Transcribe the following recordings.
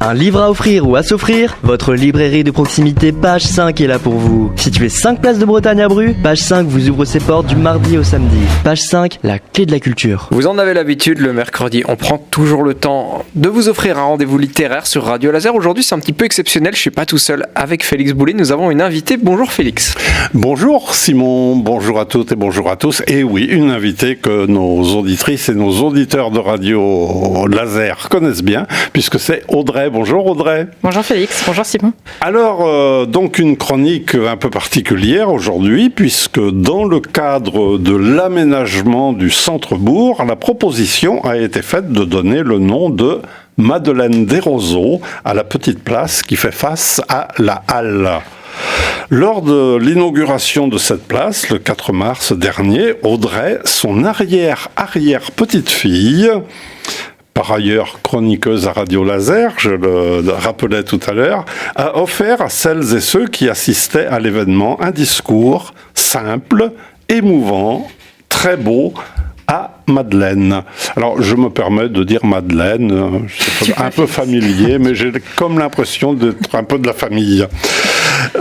Un livre à offrir ou à s'offrir? Votre librairie de proximité Page 5 est là pour vous. Située 5 places de Bretagne à Bru, Page 5 vous ouvre ses portes du mardi au samedi. Page 5, la clé de la culture. Vous en avez l'habitude, le mercredi, on prend toujours le temps de vous offrir un rendez-vous littéraire sur Radio Laser. Aujourd'hui, c'est un petit peu exceptionnel, je suis pas tout seul. Avec Félix Boulet, nous avons une invitée. Bonjour Félix. Bonjour Simon, bonjour à toutes et bonjour à tous. Et oui, une invitée que nos auditrices et nos auditeurs de Radio Laser connaissent bien, puisque c'est Audrey. Bonjour Audrey. Bonjour Félix, bonjour Simon. Alors, donc une chronique un peu particulière aujourd'hui, puisque dans le cadre de l'aménagement du centre-bourg, la proposition a été faite de donner le nom de Madeleine Desroseaux à la petite place qui fait face à la Halle. Lors de l'inauguration de cette place, le 4 mars dernier, Audrey, son arrière-petite-fille, par ailleurs chroniqueuse à Radio Laser, je le rappelais tout à l'heure, a offert à celles et ceux qui assistaient à l'événement un discours simple, émouvant, très beau, à Madeleine. Alors, je me permets de dire Madeleine, c'est un peu familier, mais j'ai comme l'impression d'être un peu de la famille.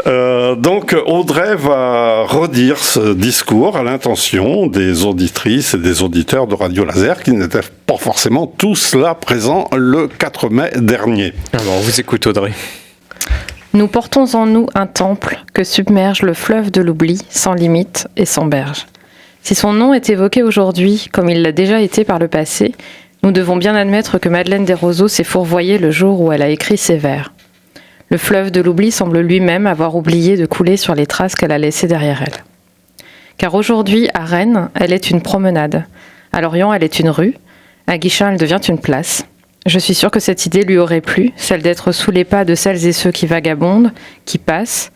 Donc, Audrey va redire ce discours à l'intention des auditrices et des auditeurs de Radio Laser qui n'étaient pas forcément tous là présents le 4 mai dernier. Alors, on vous écoute Audrey. Nous portons en nous un temple que submerge le fleuve de l'oubli, sans limite et sans berge. Si son nom est évoqué aujourd'hui, comme il l'a déjà été par le passé, nous devons bien admettre que Madeleine Desroseaux s'est fourvoyée le jour où elle a écrit ces vers. Le fleuve de l'oubli semble lui-même avoir oublié de couler sur les traces qu'elle a laissées derrière elle. Car aujourd'hui, à Rennes, elle est une promenade. À Lorient, elle est une rue. À Guichen, elle devient une place. Je suis sûre que cette idée lui aurait plu, celle d'être sous les pas de celles et ceux qui vagabondent, qui passent,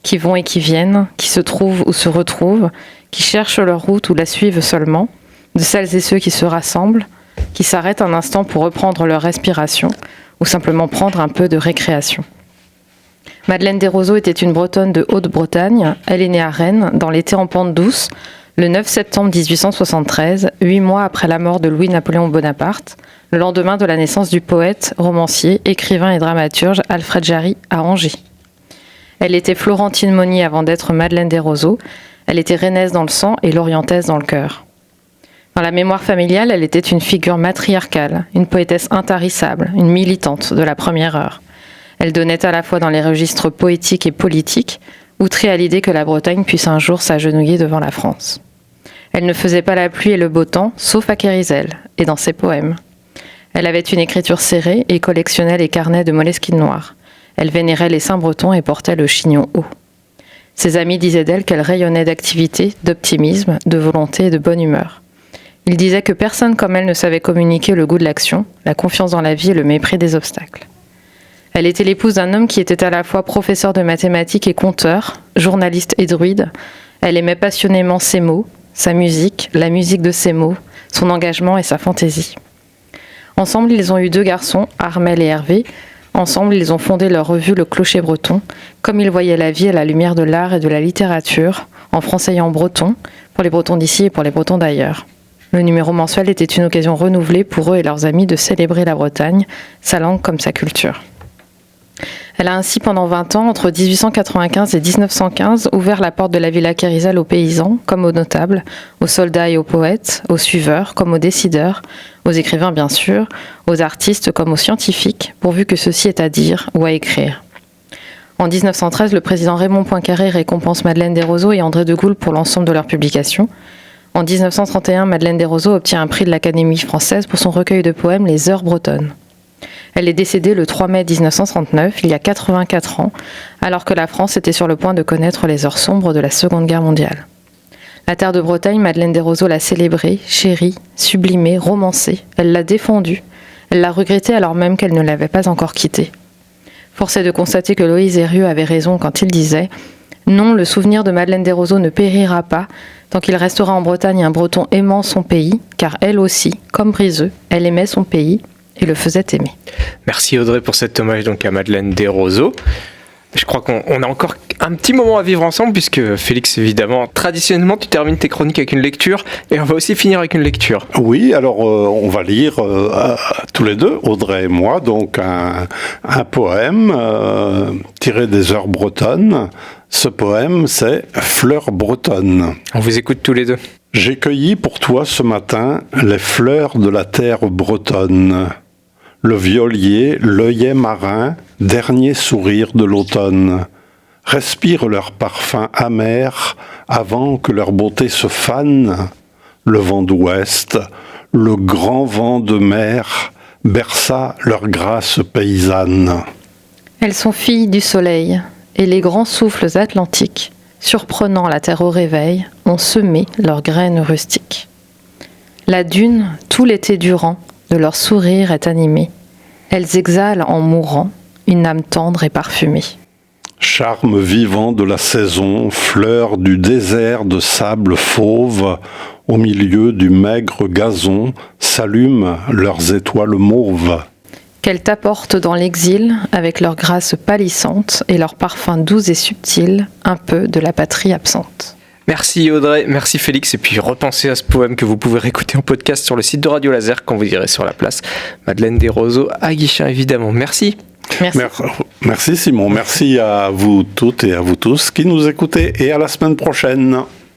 qui vont et qui viennent, qui se trouvent ou se retrouvent, qui cherchent leur route ou la suivent seulement, de celles et ceux qui se rassemblent, qui s'arrêtent un instant pour reprendre leur respiration ou simplement prendre un peu de récréation. Madeleine Desroseaux était une Bretonne de Haute-Bretagne. Elle est née à Rennes, dans l'été en pente douce, le 9 septembre 1873, 8 mois après la mort de Louis-Napoléon Bonaparte, le lendemain de la naissance du poète, romancier, écrivain et dramaturge Alfred Jarry à Angers. Elle était Florentine Monnier avant d'être Madeleine Desroseaux. Elle était rennaise dans le sang et lorientaise dans le cœur. Dans la mémoire familiale, elle était une figure matriarcale, une poétesse intarissable, une militante de la première heure. Elle donnait à la fois dans les registres poétiques et politiques, outrée à l'idée que la Bretagne puisse un jour s'agenouiller devant la France. Elle ne faisait pas la pluie et le beau temps, sauf à Kérizel, et dans ses poèmes. Elle avait une écriture serrée et collectionnait les carnets de Moleskine noir. Elle vénérait les saints bretons et portait le chignon haut. Ses amis disaient d'elle qu'elle rayonnait d'activité, d'optimisme, de volonté et de bonne humeur. Ils disaient que personne comme elle ne savait communiquer le goût de l'action, la confiance dans la vie et le mépris des obstacles. Elle était l'épouse d'un homme qui était à la fois professeur de mathématiques et conteur, journaliste et druide. Elle aimait passionnément ses mots, sa musique, la musique de ses mots, son engagement et sa fantaisie. Ensemble, ils ont eu 2 garçons, Armel et Hervé. Ensemble, ils ont fondé leur revue Le Clocher Breton, comme ils voyaient la vie à la lumière de l'art et de la littérature, en français et en breton, pour les Bretons d'ici et pour les Bretons d'ailleurs. Le numéro mensuel était une occasion renouvelée pour eux et leurs amis de célébrer la Bretagne, sa langue comme sa culture. Elle a ainsi pendant 20 ans, entre 1895 et 1915, ouvert la porte de la Villa Kérizel aux paysans, comme aux notables, aux soldats et aux poètes, aux suiveurs, comme aux décideurs, aux écrivains bien sûr, aux artistes comme aux scientifiques, pourvu que ceci est à dire ou à écrire. En 1913, le président Raymond Poincaré récompense Madeleine Desroseaux et André de Gaulle pour l'ensemble de leurs publications. En 1931, Madeleine Desroseaux obtient un prix de l'Académie française pour son recueil de poèmes Les Heures bretonnes. Elle est décédée le 3 mai 1939, il y a 84 ans, alors que la France était sur le point de connaître les heures sombres de la Seconde Guerre mondiale. La terre de Bretagne, Madeleine Desroseaux l'a célébrée, chérie, sublimée, romancée. Elle l'a défendue. Elle l'a regrettée alors même qu'elle ne l'avait pas encore quittée. Force est de constater que Loïs Herrieux avait raison quand il disait « Non, le souvenir de Madeleine Desroseaux ne périra pas tant qu'il restera en Bretagne un Breton aimant son pays, car elle aussi, comme Briseux, elle aimait son pays. » Et le faisait aimer. Merci Audrey pour cet hommage donc à Madeleine Desroseaux. Je crois qu'on a encore un petit moment à vivre ensemble puisque Félix, évidemment, traditionnellement, tu termines tes chroniques avec une lecture et on va aussi finir avec une lecture. Oui, alors on va lire tous les deux, Audrey et moi, donc un poème tiré des Heures bretonnes. Ce poème, c'est Fleurs bretonnes. On vous écoute tous les deux. J'ai cueilli pour toi ce matin les fleurs de la terre bretonne. Le violier, l'œillet marin, dernier sourire de l'automne. Respire leur parfum amer avant que leur beauté se fane. Le vent d'ouest, le grand vent de mer berça leur grâce paysanne. Elles sont filles du soleil, et les grands souffles atlantiques, surprenant la terre au réveil, ont semé leurs graines rustiques. La dune, tout l'été durant, de leur sourire est animée. Elles exhalent en mourant une âme tendre et parfumée. Charme vivant de la saison, fleurs du désert de sable fauve, au milieu du maigre gazon, s'allument leurs étoiles mauves. Qu'elles t'apportent dans l'exil, avec leur grâce pâlissante et leur parfum doux et subtil, un peu de la patrie absente. Merci Audrey, merci Félix, et puis repensez à ce poème que vous pouvez réécouter en podcast sur le site de Radio Laser quand vous irez sur la place Madeleine Desroseaux à Guichen, évidemment. Merci. Merci Simon, merci à vous toutes et à vous tous qui nous écoutez et à la semaine prochaine.